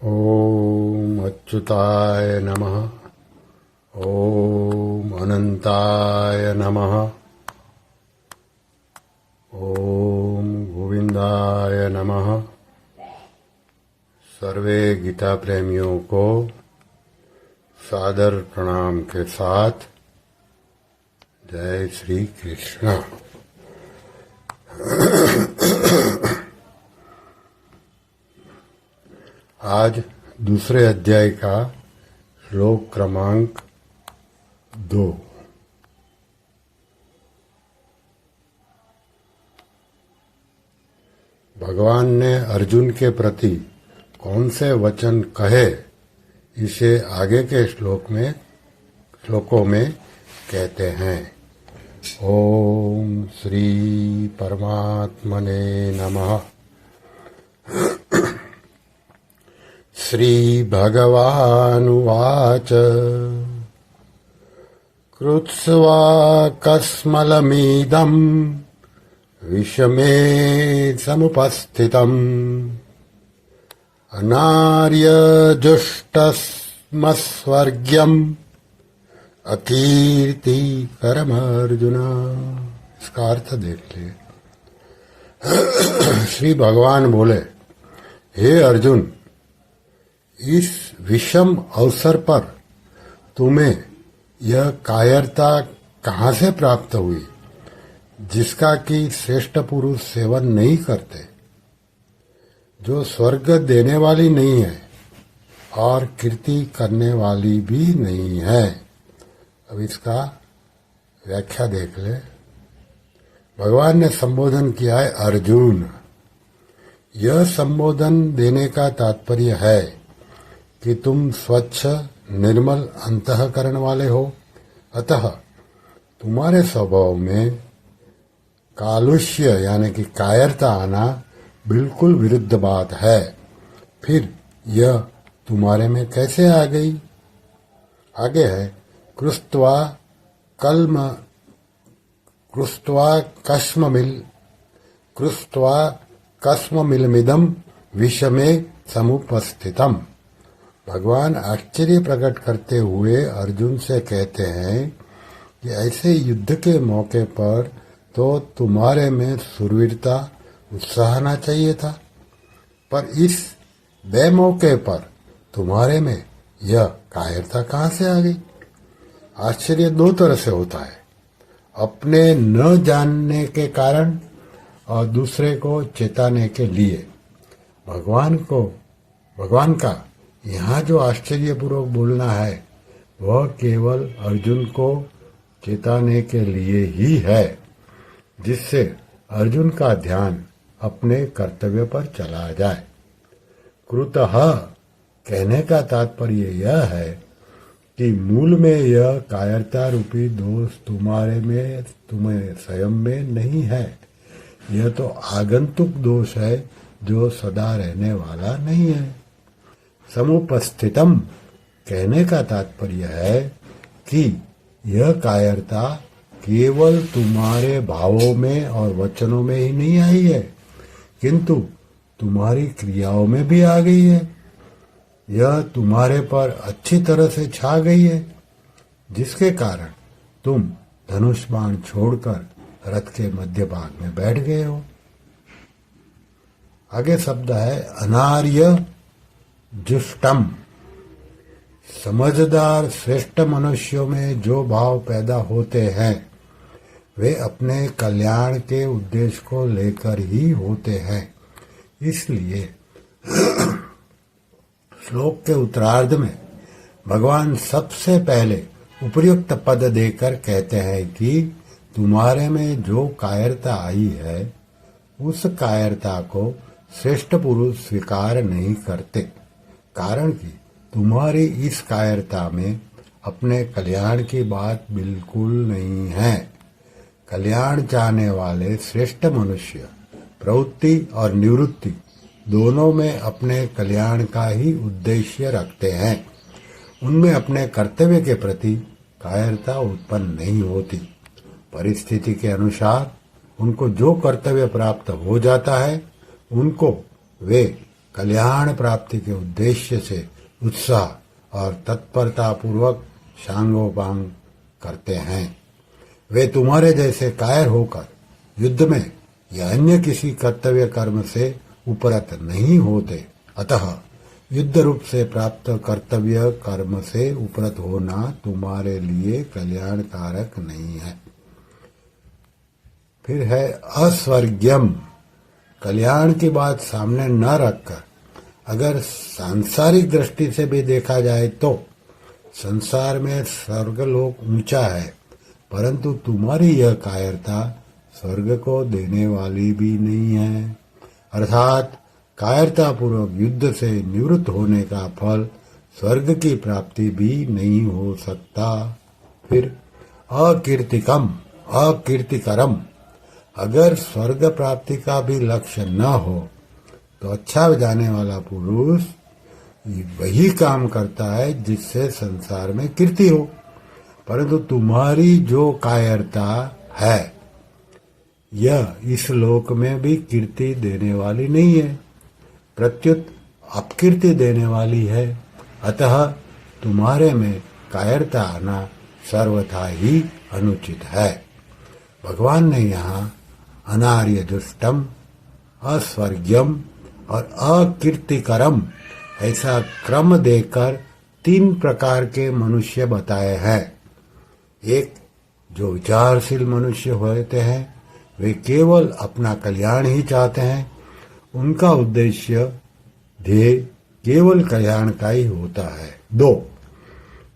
ओम अच्युताय नमः। ओम अनंताय नमः। ओम गोविंदाय नमः। सर्वे गीता प्रेमियों को सादर प्रणाम के साथ जय श्री कृष्ण। आज दूसरे अध्याय का श्लोक क्रमांक 2। भगवान ने अर्जुन के प्रति कौन से वचन कहे, इसे आगे के श्लोकों में कहते हैं। ओम श्री परमात्मने नमः। श्री भगवानुवाच कृत्स्वा कस्मलमिदं विषमे समुपस्थितम् अनार्यजुष्टस्मस्वर्ग्यम् अकीर्तिकरमर्जुन। इसका अर्थ देख लिए। श्री भगवान बोले, हे अर्जुन, इस विषम अवसर पर तुम्हें यह कायरता कहाँ से प्राप्त हुई, जिसका कि श्रेष्ठ पुरुष सेवन नहीं करते, जो स्वर्ग देने वाली नहीं है और कीर्ति करने वाली भी नहीं है। अब इसका व्याख्या देख ले। भगवान ने संबोधन किया है अर्जुन। यह संबोधन देने का तात्पर्य है कि तुम स्वच्छ निर्मल अंतःकरण वाले हो, अतः तुम्हारे स्वभाव में कालुष्य यानी कि कायरता आना बिल्कुल विरुद्ध बात है। फिर यह तुम्हारे में कैसे आ गई? आगे है कृष्ट्वा कस्ममिलमिदं विषमे समुपस्थितम्। भगवान आश्चर्य प्रकट करते हुए अर्जुन से कहते हैं कि ऐसे युद्ध के मौके पर तो तुम्हारे में शूरवीरता उत्साह आना चाहिए था, पर इस बेमौके पर तुम्हारे में यह कायरता कहाँ से आ गई? आश्चर्य दो तरह से होता है, अपने न जानने के कारण और दूसरे को चेताने के लिए। भगवान का यहाँ जो आश्चर्यपूर्वक बोलना है वह केवल अर्जुन को चेताने के लिए ही है, जिससे अर्जुन का ध्यान अपने कर्तव्य पर चला जाए। कृतः कहने का तात्पर्य यह है कि मूल में यह कायरता रूपी दोष तुम्हें स्वयं में नहीं है। यह तो आगंतुक दोष है जो सदा रहने वाला नहीं है। समुपस्थितम कहने का तात्पर्य है कि यह कायरता केवल तुम्हारे भावों में और वचनों में ही नहीं आई है, किंतु तुम्हारी क्रियाओं में भी आ गई है। यह तुम्हारे पर अच्छी तरह से छा गई है, जिसके कारण तुम धनुष बाण छोड़कर रथ के मध्य भाग में बैठ गए हो। आगे शब्द है अनार्य जुष्टम। समझदार श्रेष्ठ मनुष्यों में जो भाव पैदा होते हैं वे अपने कल्याण के उद्देश्य को लेकर ही होते हैं। इसलिए श्लोक के उत्तरार्ध में भगवान सबसे पहले उपयुक्त पद देकर कहते हैं कि तुम्हारे में जो कायरता आई है उस कायरता को श्रेष्ठ पुरुष स्वीकार नहीं करते, कारण कि तुम्हारी इस कायरता में अपने कल्याण की बात बिल्कुल नहीं है। कल्याण चाहने वाले श्रेष्ठ मनुष्य प्रवृत्ति और निवृत्ति दोनों में अपने कल्याण का ही उद्देश्य रखते हैं। उनमें अपने कर्तव्य के प्रति कायरता उत्पन्न नहीं होती। परिस्थिति के अनुसार उनको जो कर्तव्य प्राप्त हो जाता है उनको वे कल्याण प्राप्ति के उद्देश्य से उत्साह और तत्परता पूर्वक सांगोपांग करते हैं। वे तुम्हारे जैसे कायर होकर युद्ध में या अन्य किसी कर्तव्य कर्म से उपरत नहीं होते। अतः युद्ध रूप से प्राप्त कर्तव्य कर्म से उपरत होना तुम्हारे लिए कल्याणकारक नहीं है। फिर है अस्वर्ग्यम। कल्याण की बात सामने न रखकर अगर सांसारिक दृष्टि से भी देखा जाए तो संसार में स्वर्गलोक ऊंचा है, परंतु तुम्हारी यह कायरता स्वर्ग को देने वाली भी नहीं है। अर्थात कायरता पूर्वक युद्ध से निवृत्त होने का फल स्वर्ग की प्राप्ति भी नहीं हो सकता। फिर अकीर्तिकरम। अगर स्वर्ग प्राप्ति का भी लक्ष्य न हो तो अच्छा जाने वाला पुरुष वही काम करता है जिससे संसार में कीर्ति हो, परंतु तुम्हारी जो कायरता है यह इस लोक में भी कीर्ति देने वाली नहीं है, प्रत्युत अपकीर्ति देने वाली है। अतः तुम्हारे में कायरता आना सर्वथा ही अनुचित है। भगवान ने यहाँ अनार्य दुष्टम, अस्वर्ग्यम और अकीर्तिकरम ऐसा क्रम देकर 3 प्रकार के मनुष्य बताए हैं। एक, जो विचारशील मनुष्य होते हैं, वे केवल अपना कल्याण ही चाहते हैं। उनका उद्देश्य ध्येय केवल कल्याण का ही होता है। 2,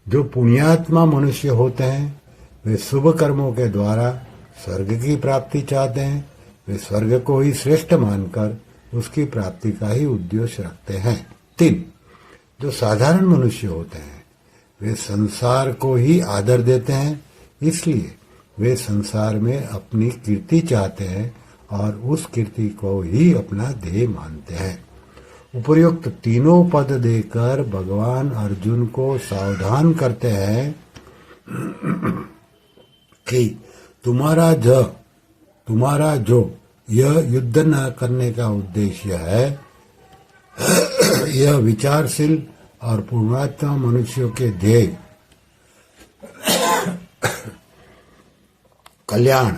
जो पुण्यात्मा मनुष्य होते हैं, वे शुभ कर्मों के द्वारा स्वर्ग की प्राप्ति चाहते हैं। वे स्वर्ग को ही श्रेष्ठ मानकर उसकी प्राप्ति का ही उद्देश्य रखते हैं। 3, जो साधारण मनुष्य होते हैं, वे संसार को ही आदर देते हैं, इसलिए वे संसार में अपनी कीर्ति चाहते हैं और उस कीर्ति को ही अपना ध्येय मानते हैं। उपर्युक्त तीनों पद देकर भगवान अर्जुन को सावधान करते हैं कि तुम्हारा जो यह युद्ध न करने का उद्देश्य है, यह विचारशील और पूर्णात्मा मनुष्यों के ध्येय कल्याण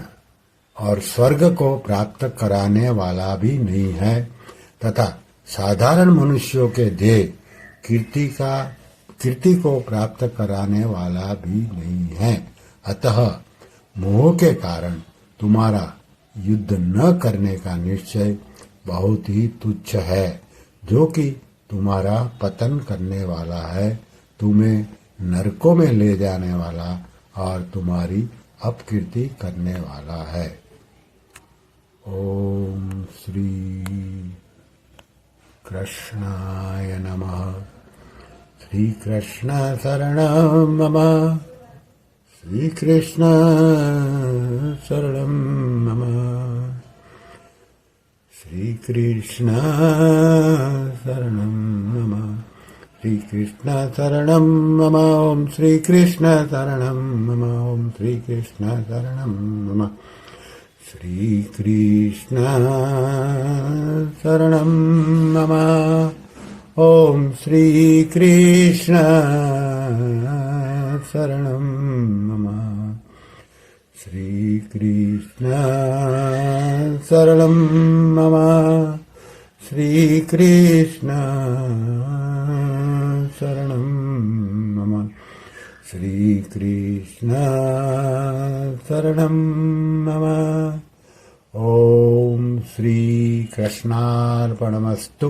और स्वर्ग को प्राप्त कराने वाला भी नहीं है, तथा साधारण मनुष्यों के ध्येय कीर्ति को प्राप्त कराने वाला भी नहीं है। अतः मोह के कारण तुम्हारा युद्ध न करने का निश्चय बहुत ही तुच्छ है, जो कि तुम्हारा पतन करने वाला है, तुम्हें नरकों में ले जाने वाला और तुम्हारी अपकीर्ति करने वाला है। ओम श्री कृष्णाय नमः। श्री कृष्ण शरणं मम। श्री कृष्ण शरणं मम। श्री कृष्ण शरणं मम। श्री कृष्ण शरणं मम। ओम श्री कृष्ण शरणं मम। ओम श्री कृष्ण शरणं मम। श्री कृष्ण शरणं मम। ओम श्री कृष्ण शरणं मम। श्री कृष्ण शरणं मम। श्री कृष्ण शरणं मम। श्री कृष्ण शरणं मम। ओम श्री कृष्णार्पणमस्तु।